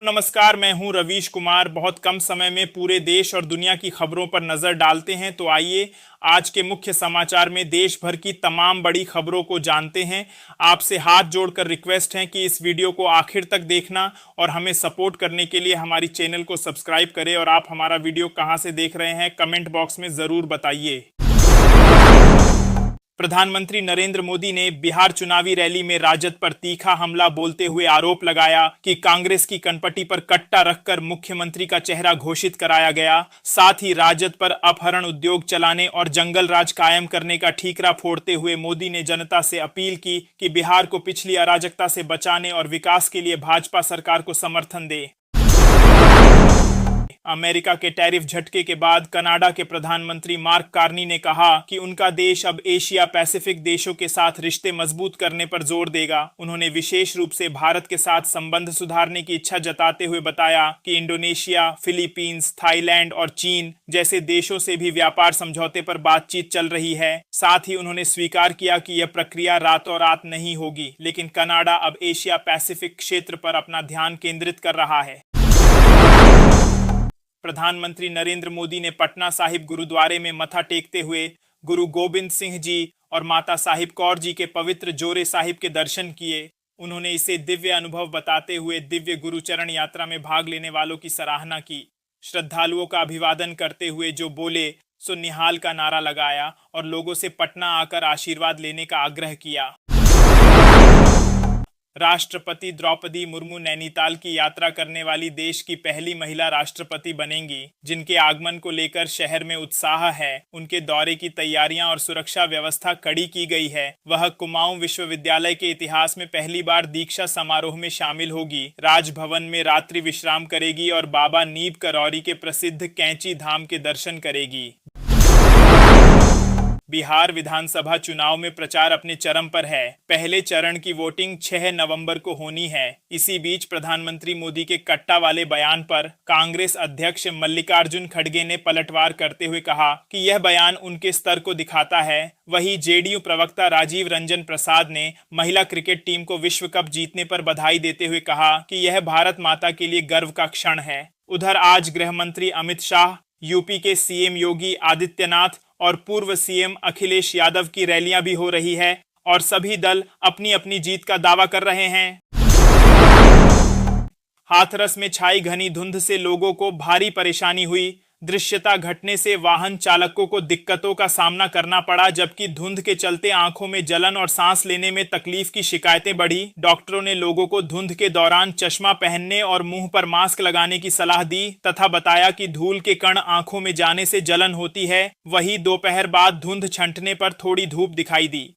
नमस्कार, मैं हूं रवीश कुमार। बहुत कम समय में पूरे देश और दुनिया की खबरों पर नजर डालते हैं, तो आइए आज के मुख्य समाचार में देश भर की तमाम बड़ी खबरों को जानते हैं। आपसे हाथ जोड़कर रिक्वेस्ट है कि इस वीडियो को आखिर तक देखना और हमें सपोर्ट करने के लिए हमारी चैनल को सब्सक्राइब करें। और आप हमारा वीडियो कहां से देख रहे हैं, कमेंट बॉक्स में ज़रूर बताइए। प्रधानमंत्री नरेंद्र मोदी ने बिहार चुनावी रैली में राजद पर तीखा हमला बोलते हुए आरोप लगाया कि कांग्रेस की कनपटी पर कट्टा रखकर मुख्यमंत्री का चेहरा घोषित कराया गया। साथ ही राजद पर अपहरण उद्योग चलाने और जंगल राज कायम करने का ठीकरा फोड़ते हुए मोदी ने जनता से अपील की कि बिहार को पिछली अराजकता से बचाने और विकास के लिए भाजपा सरकार को समर्थन दे। अमेरिका के टैरिफ झटके के बाद कनाडा के प्रधानमंत्री मार्क कार्नी ने कहा कि उनका देश अब एशिया पैसिफिक देशों के साथ रिश्ते मजबूत करने पर जोर देगा। उन्होंने विशेष रूप से भारत के साथ संबंध सुधारने की इच्छा जताते हुए बताया कि इंडोनेशिया, फिलीपींस, थाईलैंड और चीन जैसे देशों से भी व्यापार समझौते पर बातचीत चल रही है। साथ ही उन्होंने स्वीकार किया कि यह प्रक्रिया रातों रात नहीं होगी, लेकिन कनाडा अब एशिया पैसिफिक क्षेत्र पर अपना ध्यान केंद्रित कर रहा है। प्रधानमंत्री नरेंद्र मोदी ने पटना साहिब गुरुद्वारे में मथा टेकते हुए गुरु गोबिंद सिंह जी और माता साहिब कौर जी के पवित्र जोरे साहिब के दर्शन किए। उन्होंने इसे दिव्य अनुभव बताते हुए दिव्य गुरुचरण यात्रा में भाग लेने वालों की सराहना की। श्रद्धालुओं का अभिवादन करते हुए जो बोले सो निहाल का नारा लगाया और लोगों से पटना आकर आशीर्वाद लेने का आग्रह किया। राष्ट्रपति द्रौपदी मुर्मू नैनीताल की यात्रा करने वाली देश की पहली महिला राष्ट्रपति बनेंगी, जिनके आगमन को लेकर शहर में उत्साह है। उनके दौरे की तैयारियां और सुरक्षा व्यवस्था कड़ी की गई है। वह कुमाऊं विश्वविद्यालय के इतिहास में पहली बार दीक्षा समारोह में शामिल होगी, राजभवन में रात्रि विश्राम करेगी और बाबा नीब करौरी के प्रसिद्ध कैंची धाम के दर्शन करेगी। बिहार विधानसभा चुनाव में प्रचार अपने चरम पर है। पहले चरण की वोटिंग 6 नवंबर को होनी है। इसी बीच प्रधानमंत्री मोदी के कट्टा वाले बयान पर कांग्रेस अध्यक्ष मल्लिकार्जुन खड़गे ने पलटवार करते हुए कहा कि यह बयान उनके स्तर को दिखाता है। वहीं जेडीयू प्रवक्ता राजीव रंजन प्रसाद ने महिला क्रिकेट टीम को विश्व कप जीतने पर बधाई देते हुए कहा कि यह भारत माता के लिए गर्व का क्षण है। उधर आज गृह मंत्री अमित शाह, यूपी के सीएम योगी आदित्यनाथ और पूर्व सीएम अखिलेश यादव की रैलियां भी हो रही है और सभी दल अपनी अपनी जीत का दावा कर रहे हैं। हाथरस में छाई घनी धुंध से लोगों को भारी परेशानी हुई। दृश्यता घटने से वाहन चालकों को दिक्कतों का सामना करना पड़ा, जबकि धुंध के चलते आंखों में जलन और सांस लेने में तकलीफ की शिकायतें बढ़ी। डॉक्टरों ने लोगों को धुंध के दौरान चश्मा पहनने और मुंह पर मास्क लगाने की सलाह दी तथा बताया कि धूल के कण आंखों में जाने से जलन होती है। वहीं दोपहर बाद धुंध छंटने पर थोड़ी धूप दिखाई दी।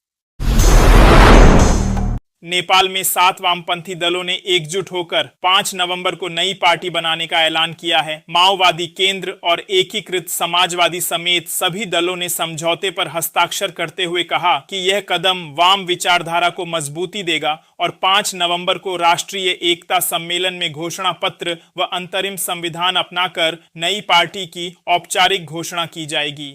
नेपाल में 7 वामपंथी दलों ने एकजुट होकर 5 नवंबर को नई पार्टी बनाने का ऐलान किया है। माओवादी केंद्र और एकीकृत समाजवादी समेत सभी दलों ने समझौते पर हस्ताक्षर करते हुए कहा कि यह कदम वाम विचारधारा को मजबूती देगा और 5 नवंबर को राष्ट्रीय एकता सम्मेलन में घोषणा पत्र व अंतरिम संविधान अपनाकर नई पार्टी की औपचारिक घोषणा की जाएगी।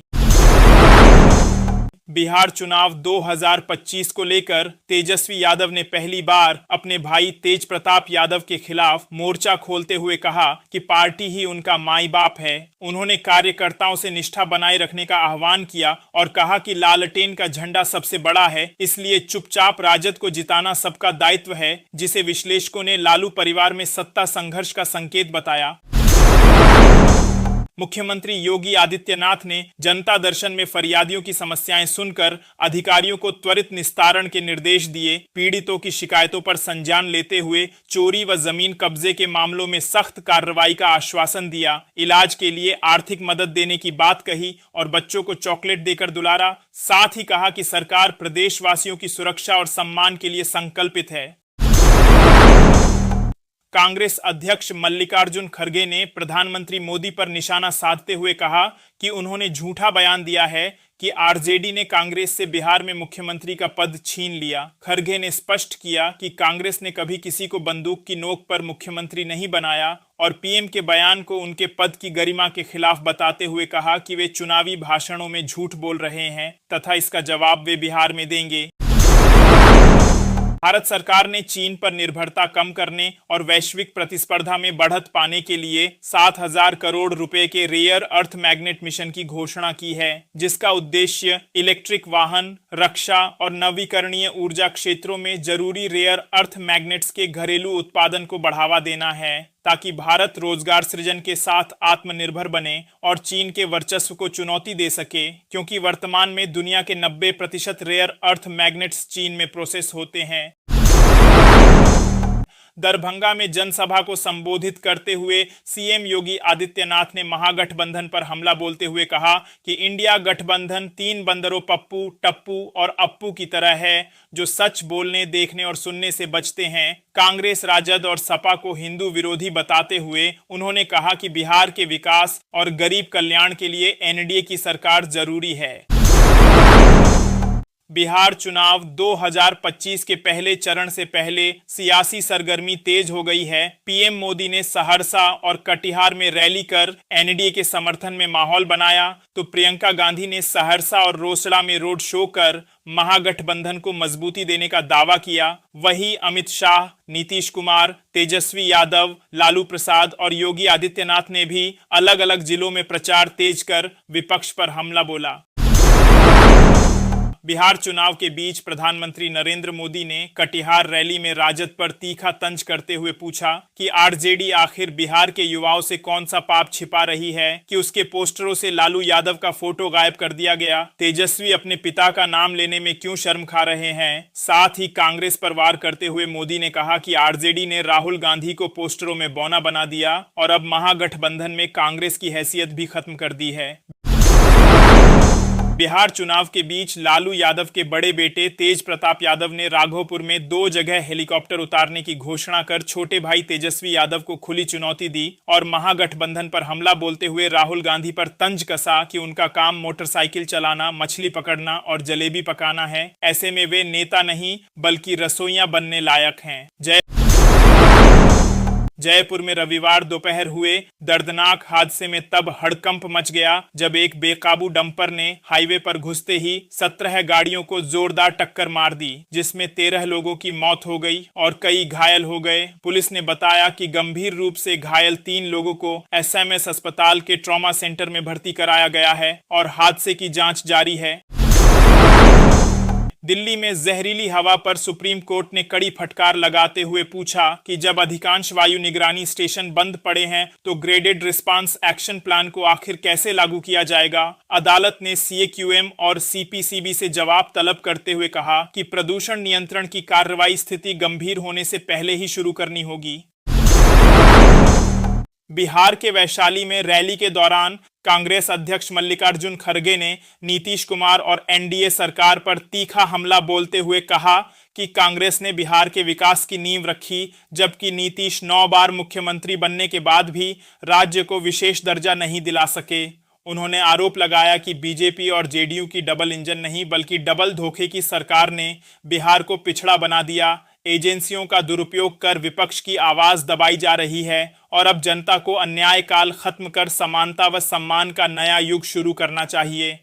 बिहार चुनाव 2025 को लेकर तेजस्वी यादव ने पहली बार अपने भाई तेज प्रताप यादव के खिलाफ मोर्चा खोलते हुए कहा कि पार्टी ही उनका माई बाप है। उन्होंने कार्यकर्ताओं से निष्ठा बनाए रखने का आह्वान किया और कहा कि लालटेन का झंडा सबसे बड़ा है, इसलिए चुपचाप राजद को जिताना सबका दायित्व है, जिसे विश्लेषकों ने लालू परिवार में सत्ता संघर्ष का संकेत बताया। मुख्यमंत्री योगी आदित्यनाथ ने जनता दर्शन में फरियादियों की समस्याएं सुनकर अधिकारियों को त्वरित निस्तारण के निर्देश दिए। पीड़ितों की शिकायतों पर संज्ञान लेते हुए चोरी व जमीन कब्जे के मामलों में सख्त कार्रवाई का आश्वासन दिया। इलाज के लिए आर्थिक मदद देने की बात कही और बच्चों को चॉकलेट देकर दुलारा। साथ ही कहा कि सरकार प्रदेशवासियों की सुरक्षा और सम्मान के लिए संकल्पित है। कांग्रेस अध्यक्ष मल्लिकार्जुन खड़गे ने प्रधानमंत्री मोदी पर निशाना साधते हुए कहा कि उन्होंने झूठा बयान दिया है कि आरजेडी ने कांग्रेस से बिहार में मुख्यमंत्री का पद छीन लिया। खड़गे ने स्पष्ट किया कि कांग्रेस ने कभी किसी को बंदूक की नोक पर मुख्यमंत्री नहीं बनाया और पीएम के बयान को उनके पद की गरिमा के खिलाफ बताते हुए कहा कि वे चुनावी भाषणों में झूठ बोल रहे हैं तथा इसका जवाब वे बिहार में देंगे। भारत सरकार ने चीन पर निर्भरता कम करने और वैश्विक प्रतिस्पर्धा में बढ़त पाने के लिए 7,000 करोड़ रुपए के रेयर अर्थ मैग्नेट मिशन की घोषणा की है, जिसका उद्देश्य इलेक्ट्रिक वाहन, रक्षा और नवीकरणीय ऊर्जा क्षेत्रों में जरूरी रेयर अर्थ मैग्नेट्स के घरेलू उत्पादन को बढ़ावा देना है, ताकि भारत रोजगार सृजन के साथ आत्मनिर्भर बने और चीन के वर्चस्व को चुनौती दे सके, क्योंकि वर्तमान में दुनिया के 90% रेयर अर्थ मैग्नेट्स चीन में प्रोसेस होते हैं। दरभंगा में जनसभा को संबोधित करते हुए सीएम योगी आदित्यनाथ ने महागठबंधन पर हमला बोलते हुए कहा कि इंडिया गठबंधन 3 बंदरों पप्पू, टप्पू और अप्पू की तरह है, जो सच बोलने, देखने और सुनने से बचते हैं। कांग्रेस, राजद और सपा को हिंदू विरोधी बताते हुए उन्होंने कहा कि बिहार के विकास और गरीब कल्याण के लिए एनडीए की सरकार जरूरी है। बिहार चुनाव 2025 के पहले चरण से पहले सियासी सरगर्मी तेज हो गई है। पीएम मोदी ने सहरसा और कटिहार में रैली कर एनडीए के समर्थन में माहौल बनाया, तो प्रियंका गांधी ने सहरसा और रोसड़ा में रोड शो कर महागठबंधन को मजबूती देने का दावा किया। वहीं अमित शाह, नीतीश कुमार, तेजस्वी यादव, लालू प्रसाद और योगी आदित्यनाथ ने भी अलग अलग जिलों में प्रचार तेज कर विपक्ष पर हमला बोला। बिहार चुनाव के बीच प्रधानमंत्री नरेंद्र मोदी ने कटिहार रैली में राजद पर तीखा तंज करते हुए पूछा कि आरजेडी आखिर बिहार के युवाओं से कौन सा पाप छिपा रही है कि उसके पोस्टरों से लालू यादव का फोटो गायब कर दिया गया। तेजस्वी अपने पिता का नाम लेने में क्यों शर्म खा रहे हैं। साथ ही कांग्रेस पर वार करते हुए मोदी ने कहा कि आरजेडी ने राहुल गांधी को पोस्टरों में बौना बना दिया और अब महागठबंधन में कांग्रेस की हैसियत भी खत्म कर दी है। बिहार चुनाव के बीच लालू यादव के बड़े बेटे तेज प्रताप यादव ने राघोपुर में 2 जगह हेलीकॉप्टर उतारने की घोषणा कर छोटे भाई तेजस्वी यादव को खुली चुनौती दी और महागठबंधन पर हमला बोलते हुए राहुल गांधी पर तंज कसा कि उनका काम मोटरसाइकिल चलाना, मछली पकड़ना और जलेबी पकाना है। ऐसे में वे नेता नहीं बल्कि रसोइया बनने लायक हैं। जयपुर में रविवार दोपहर हुए दर्दनाक हादसे में तब हड़कंप मच गया जब एक बेकाबू डंपर ने हाईवे पर घुसते ही 17 गाड़ियों को जोरदार टक्कर मार दी, जिसमें 13 लोगों की मौत हो गई और कई घायल हो गए। पुलिस ने बताया कि गंभीर रूप से घायल 3 लोगों को एसएमएस अस्पताल के ट्रॉमा सेंटर में भर्ती कराया गया है और हादसे की जांच जारी है। दिल्ली में जहरीली हवा पर सुप्रीम कोर्ट ने कड़ी फटकार लगाते हुए पूछा कि जब अधिकांश वायु निगरानी स्टेशन बंद पड़े हैं तो ग्रेडेड रिस्पांस एक्शन प्लान को आखिर कैसे लागू किया जाएगा। अदालत ने सीएक्यूएम और सीपीसीबी से जवाब तलब करते हुए कहा कि प्रदूषण नियंत्रण की कार्रवाई स्थिति गंभीर होने से पहले ही शुरू करनी होगी। बिहार के वैशाली में रैली के दौरान कांग्रेस अध्यक्ष मल्लिकार्जुन खड़गे ने नीतीश कुमार और एनडीए सरकार पर तीखा हमला बोलते हुए कहा कि कांग्रेस ने बिहार के विकास की नींव रखी, जबकि नीतीश 9 बार मुख्यमंत्री बनने के बाद भी राज्य को विशेष दर्जा नहीं दिला सके। उन्होंने आरोप लगाया कि बीजेपी और जेडीयू की डबल इंजन नहीं बल्कि डबल धोखे की सरकार ने बिहार को पिछड़ा बना दिया। एजेंसियों का दुरुपयोग कर विपक्ष की आवाज दबाई जा रही है और अब जनता को अन्याय काल खत्म कर समानता व सम्मान का नया युग शुरू करना चाहिए।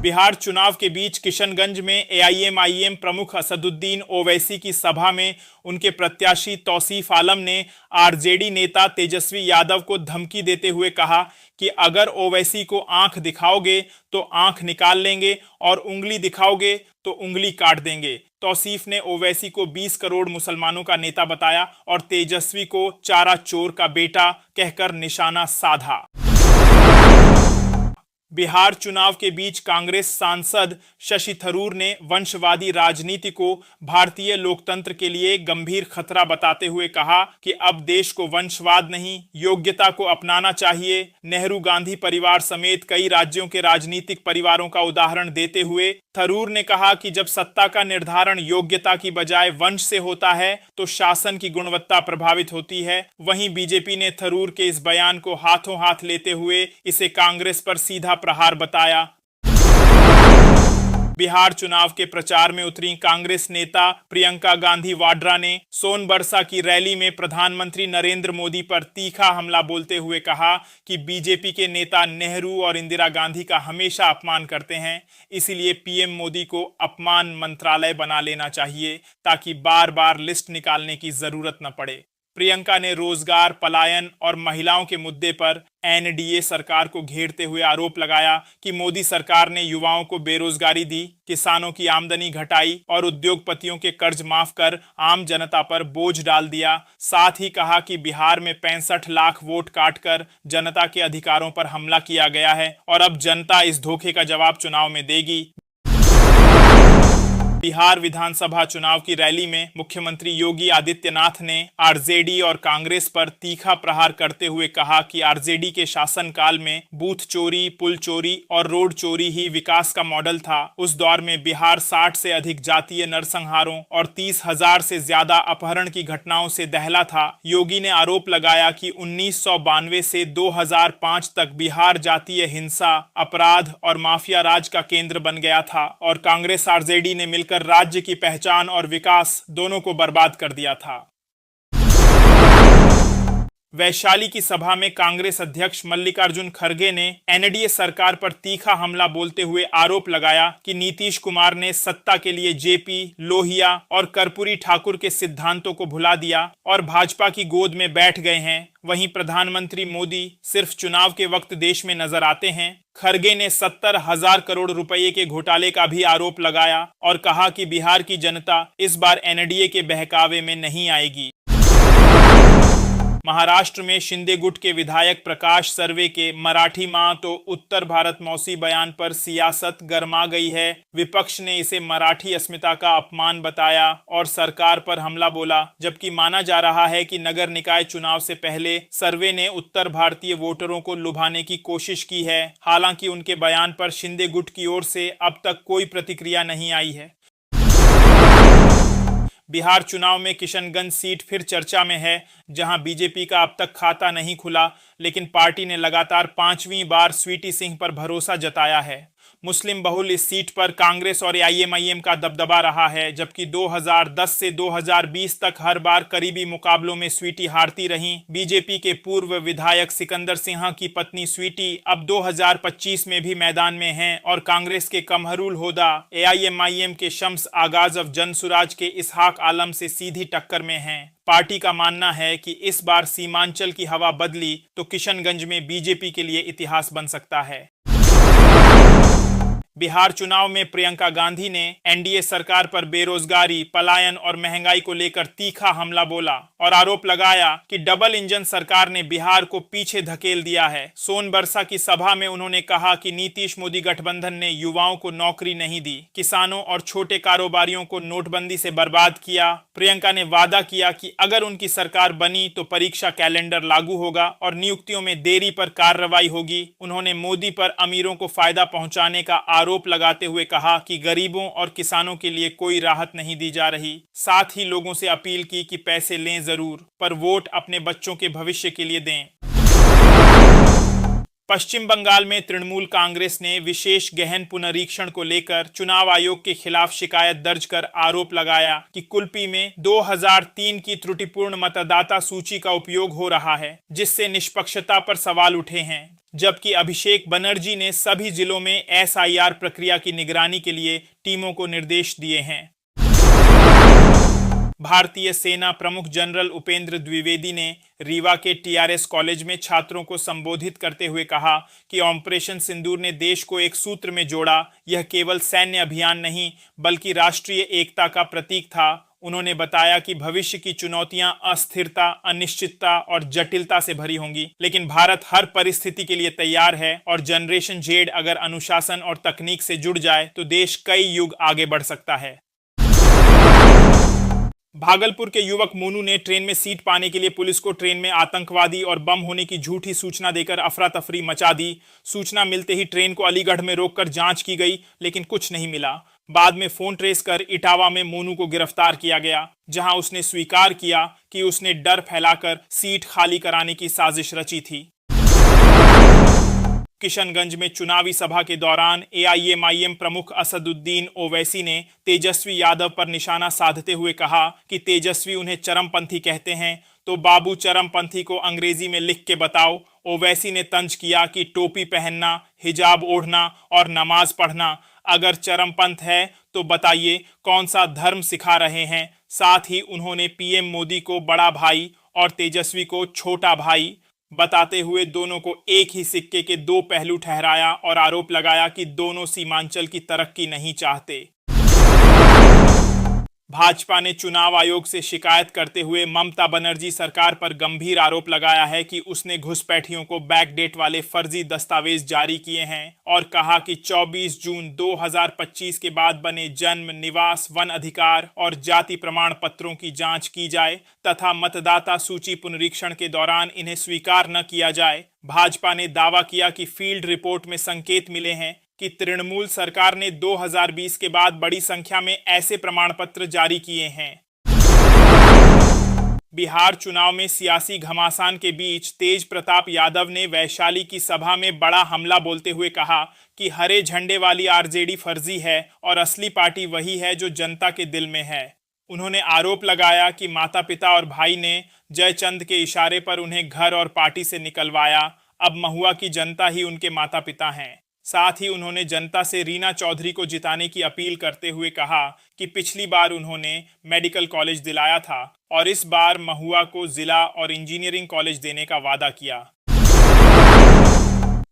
बिहार चुनाव के बीच किशनगंज में एआईएमआईएम प्रमुख असदुद्दीन ओवैसी की सभा में उनके प्रत्याशी तौसीफ आलम ने आरजेडी नेता तेजस्वी यादव को धमकी देते हुए कहा कि अगर ओवैसी को आंख दिखाओगे तो आंख निकाल लेंगे और उंगली दिखाओगे तो उंगली काट देंगे। तौसीफ ने ओवैसी को 20 करोड़ मुसलमानों का नेता बताया और तेजस्वी को चारा चोर का बेटा कहकर निशाना साधा। बिहार चुनाव के बीच कांग्रेस सांसद शशि थरूर ने वंशवादी राजनीति को भारतीय लोकतंत्र के लिए गंभीर खतरा बताते हुए कहा कि अब देश को वंशवाद नहीं, योग्यता को अपनाना चाहिए। नेहरू गांधी परिवार समेत कई राज्यों के राजनीतिक परिवारों का उदाहरण देते हुए थरूर ने कहा कि जब सत्ता का निर्धारण योग्यता की बजाय वंश से होता है तो शासन की गुणवत्ता प्रभावित होती है। वहीं बीजेपी ने थरूर के इस बयान को हाथों हाथ लेते हुए इसे कांग्रेस पर सीधा प्रहार बताया। बिहार चुनाव के प्रचार में उतरी कांग्रेस नेता प्रियंका गांधी वाड्रा ने सोनबरसा की रैली में प्रधानमंत्री नरेंद्र मोदी पर तीखा हमला बोलते हुए कहा कि बीजेपी के नेता नेहरू और इंदिरा गांधी का हमेशा अपमान करते हैं, इसलिए पीएम मोदी को अपमान मंत्रालय बना लेना चाहिए ताकि बार बार लिस्ट निकालने की जरूरत न पड़े। प्रियंका ने रोजगार, पलायन और महिलाओं के मुद्दे पर एनडीए सरकार को घेरते हुए आरोप लगाया कि मोदी सरकार ने युवाओं को बेरोजगारी दी, किसानों की आमदनी घटाई और उद्योगपतियों के कर्ज माफ कर आम जनता पर बोझ डाल दिया। साथ ही कहा कि बिहार में 65 लाख वोट काटकर जनता के अधिकारों पर हमला किया गया है और अब जनता इस धोखे का जवाब चुनाव में देगी। बिहार विधानसभा चुनाव की रैली में मुख्यमंत्री योगी आदित्यनाथ ने आरजेडी और कांग्रेस पर तीखा प्रहार करते हुए कहा कि आरजेडी के शासनकाल में बूथ चोरी, पुल चोरी और रोड चोरी ही विकास का मॉडल था। उस दौर में बिहार 60 से अधिक जातीय नरसंहारों और 30,000 से ज्यादा अपहरण की घटनाओं से दहला था। योगी ने आरोप लगाया कि 1992 से 2005 तक बिहार जातीय हिंसा, अपराध और माफिया राज का केंद्र बन गया था और कांग्रेस आरजेडी ने मिलकर राज्य की पहचान और विकास दोनों को बर्बाद कर दिया था। वैशाली की सभा में कांग्रेस अध्यक्ष मल्लिकार्जुन खड़गे ने एनडीए सरकार पर तीखा हमला बोलते हुए आरोप लगाया कि नीतीश कुमार ने सत्ता के लिए जेपी, लोहिया और कर्पूरी ठाकुर के सिद्धांतों को भुला दिया और भाजपा की गोद में बैठ गए हैं। वहीं प्रधानमंत्री मोदी सिर्फ चुनाव के वक्त देश में नजर आते हैं। खड़गे ने 70,000 करोड़ रुपए के घोटाले का भी आरोप लगाया और कहा कि बिहार की जनता इस बार एनडीए के बहकावे में नहीं आएगी। महाराष्ट्र में शिंदे गुट के विधायक प्रकाश सर्वे के मराठी मां तो उत्तर भारत मौसी बयान पर सियासत गर्मा गई है। विपक्ष ने इसे मराठी अस्मिता का अपमान बताया और सरकार पर हमला बोला, जबकि माना जा रहा है कि नगर निकाय चुनाव से पहले सर्वे ने उत्तर भारतीय वोटरों को लुभाने की कोशिश की है। हालांकि उनके बयान पर शिंदे गुट की ओर से अब तक कोई प्रतिक्रिया नहीं आई है। बिहार चुनाव में किशनगंज सीट फिर चर्चा में है, जहां बीजेपी का अब तक खाता नहीं खुला, लेकिन पार्टी ने लगातार 5वीं बार स्वीटी सिंह पर भरोसा जताया है। मुस्लिम बहुल इस सीट पर कांग्रेस और एआईएमआईएम का दबदबा रहा है, जबकि 2010 से 2020 तक हर बार करीबी मुकाबलों में स्वीटी हारती रहीं। बीजेपी के पूर्व विधायक सिकंदर सिन्हा की पत्नी स्वीटी अब 2025 में भी मैदान में हैं और कांग्रेस के कमहरुल होदा एआईएमआईएम के शम्स आगाज अफ जनसुराज के इसहाक आलम से सीधी टक्कर में हैं। पार्टी का मानना है कि इस बार सीमांचल की हवा बदली तो किशनगंज में बीजेपी के लिए इतिहास बन सकता है। बिहार चुनाव में प्रियंका गांधी ने एनडीए सरकार पर बेरोजगारी, पलायन और महंगाई को लेकर तीखा हमला बोला और आरोप लगाया कि डबल इंजन सरकार ने बिहार को पीछे धकेल दिया है। सोनबरसा की सभा में उन्होंने कहा कि नीतीश मोदी गठबंधन ने युवाओं को नौकरी नहीं दी, किसानों और छोटे कारोबारियों को नोटबंदी से बर्बाद किया। प्रियंका ने वादा किया कि अगर उनकी सरकार बनी तो परीक्षा कैलेंडर लागू होगा और नियुक्तियों में देरी पर कार्रवाई होगी। उन्होंने मोदी पर अमीरों को फायदा पहुंचाने का आरोप लगाते हुए कहा कि गरीबों और किसानों के लिए कोई राहत नहीं दी जा रही। साथ ही लोगों से अपील की कि पैसे लें जरूर, पर वोट अपने बच्चों के भविष्य के लिए दें। पश्चिम बंगाल में तृणमूल कांग्रेस ने विशेष गहन पुनरीक्षण को लेकर चुनाव आयोग के खिलाफ शिकायत दर्ज कर आरोप लगाया कि कुल्पी में 2003 की त्रुटिपूर्ण मतदाता सूची का उपयोग हो रहा है, जिससे निष्पक्षता पर सवाल उठे हैं। जबकि अभिषेक बनर्जी ने सभी जिलों में एसआईआर प्रक्रिया की निगरानी के लिए टीमों को निर्देश दिए हैं। भारतीय सेना प्रमुख जनरल उपेंद्र द्विवेदी ने रीवा के टीआरएस कॉलेज में छात्रों को संबोधित करते हुए कहा कि ऑपरेशन सिंदूर ने देश को एक सूत्र में जोड़ा। यह केवल सैन्य अभियान नहीं बल्कि राष्ट्रीय एकता का प्रतीक था। उन्होंने बताया कि भविष्य की चुनौतियां अस्थिरता, अनिश्चितता और जटिलता से भरी होंगी, लेकिन भारत हर परिस्थिति के लिए तैयार है और जनरेशन जेड अगर अनुशासन और तकनीक से जुड़ जाए तो देश कई युग आगे बढ़ सकता है। भागलपुर के युवक मोनू ने ट्रेन में सीट पाने के लिए पुलिस को ट्रेन में आतंकवादी और बम होने की झूठी सूचना देकर अफरा तफरी मचा दी। सूचना मिलते ही ट्रेन को अलीगढ़ में रोककर जांच की गई, लेकिन कुछ नहीं मिला। बाद में फोन ट्रेस कर इटावा में मोनू को गिरफ्तार किया गया, जहां उसने स्वीकार किया कि उसने डर फैलाकर सीट खाली कराने की साजिश रची थी। किशनगंज में चुनावी सभा के दौरान एआईएमआईएम प्रमुख असदुद्दीन ओवैसी ने तेजस्वी यादव पर निशाना साधते हुए कहा कि तेजस्वी उन्हें चरमपंथी कहते हैं तो बाबू चरमपंथी को अंग्रेजी में लिख के बताओ। ओवैसी ने तंज किया कि टोपी पहनना, हिजाब ओढ़ना और नमाज पढ़ना अगर चरमपंथ है तो बताइए कौन सा धर्म सिखा रहे हैं। साथ ही उन्होंने पीएम मोदी को बड़ा भाई और तेजस्वी को छोटा भाई बताते हुए दोनों को एक ही सिक्के के दो पहलू ठहराया और आरोप लगाया कि दोनों सीमांचल की तरक्की नहीं चाहते। भाजपा ने चुनाव आयोग से शिकायत करते हुए ममता बनर्जी सरकार पर गंभीर आरोप लगाया है कि उसने घुसपैठियों को बैकडेट वाले फर्जी दस्तावेज जारी किए हैं और कहा कि 24 जून 2025 के बाद बने जन्म, निवास, वन अधिकार और जाति प्रमाण पत्रों की जांच की जाए तथा मतदाता सूची पुनरीक्षण के दौरान इन्हें स्वीकार न किया जाए। भाजपा ने दावा किया कि फील्ड रिपोर्ट में संकेत मिले हैं कि तृणमूल सरकार ने 2020 के बाद बड़ी संख्या में ऐसे प्रमाण पत्र जारी किए हैं। बिहार चुनाव में सियासी घमासान के बीच तेज प्रताप यादव ने वैशाली की सभा में बड़ा हमला बोलते हुए कहा कि हरे झंडे वाली आरजेडी फर्जी है और असली पार्टी वही है जो जनता के दिल में है। उन्होंने आरोप लगाया कि माता पिता और भाई ने जयचंद के इशारे पर उन्हें घर और पार्टी से निकलवाया। अब महुआ की जनता ही उनके माता पिता हैं। साथ ही उन्होंने जनता से रीना चौधरी को जिताने की अपील करते हुए कहा कि पिछली बार उन्होंने मेडिकल कॉलेज दिलाया था और इस बार महुआ को जिला और इंजीनियरिंग कॉलेज देने का वादा किया।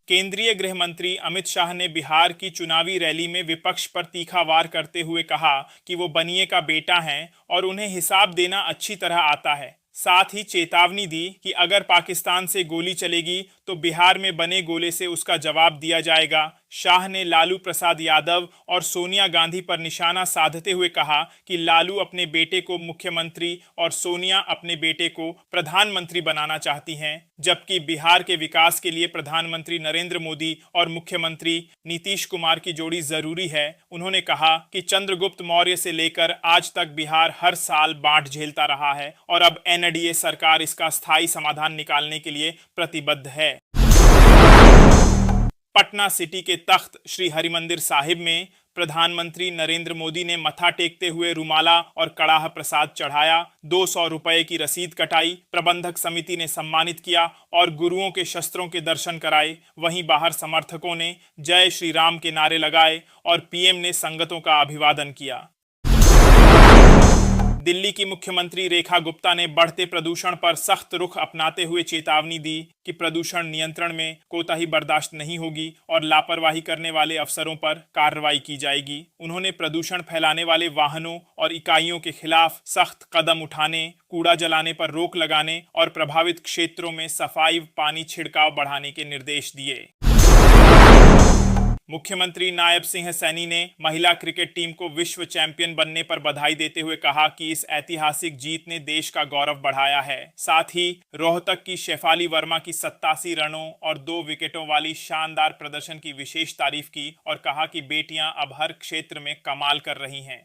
केंद्रीय गृह मंत्री अमित शाह ने बिहार की चुनावी रैली में विपक्ष पर तीखा वार करते हुए कहा कि वो बनिए का बेटा हैं और उन्हें हिसाब देना अच्छी तरह आता है। साथ ही चेतावनी दी कि अगर पाकिस्तान से गोली चलेगी तो बिहार में बने गोले से उसका जवाब दिया जाएगा। शाह ने लालू प्रसाद यादव और सोनिया गांधी पर निशाना साधते हुए कहा कि लालू अपने बेटे को मुख्यमंत्री और सोनिया अपने बेटे को प्रधानमंत्री बनाना चाहती हैं, जबकि बिहार के विकास के लिए प्रधानमंत्री नरेंद्र मोदी और मुख्यमंत्री नीतीश कुमार की जोड़ी जरूरी है। उन्होंने कहा कि चंद्रगुप्त मौर्य से लेकर आज तक बिहार हर साल बाढ़ झेलता रहा है और अब एनडीए सरकार इसका स्थायी समाधान निकालने के लिए प्रतिबद्ध है। पटना सिटी के तख्त श्री हरिमंदिर साहिब में प्रधानमंत्री नरेंद्र मोदी ने मत्था टेकते हुए रुमाला और कड़ाह प्रसाद चढ़ाया, 200 रुपए की रसीद कटाई, प्रबंधक समिति ने सम्मानित किया और गुरुओं के शस्त्रों के दर्शन कराए। वहीं बाहर समर्थकों ने जय श्री राम के नारे लगाए और पीएम ने संगतों का अभिवादन किया। दिल्ली की मुख्यमंत्री रेखा गुप्ता ने बढ़ते प्रदूषण पर सख्त रुख अपनाते हुए चेतावनी दी कि प्रदूषण नियंत्रण में कोताही बर्दाश्त नहीं होगी और लापरवाही करने वाले अफसरों पर कार्रवाई की जाएगी। उन्होंने प्रदूषण फैलाने वाले वाहनों और इकाइयों के खिलाफ सख्त कदम उठाने, कूड़ा जलाने पर रोक लगाने और प्रभावित क्षेत्रों में सफाई पानी छिड़काव बढ़ाने के निर्देश दिए। मुख्यमंत्री नायब सिंह सैनी ने महिला क्रिकेट टीम को विश्व चैंपियन बनने पर बधाई देते हुए कहा कि इस ऐतिहासिक जीत ने देश का गौरव बढ़ाया है। साथ ही रोहतक की शेफाली वर्मा की 87 रनों और 2 विकेटों वाली शानदार प्रदर्शन की विशेष तारीफ की और कहा कि बेटियां अब हर क्षेत्र में कमाल कर रही हैं।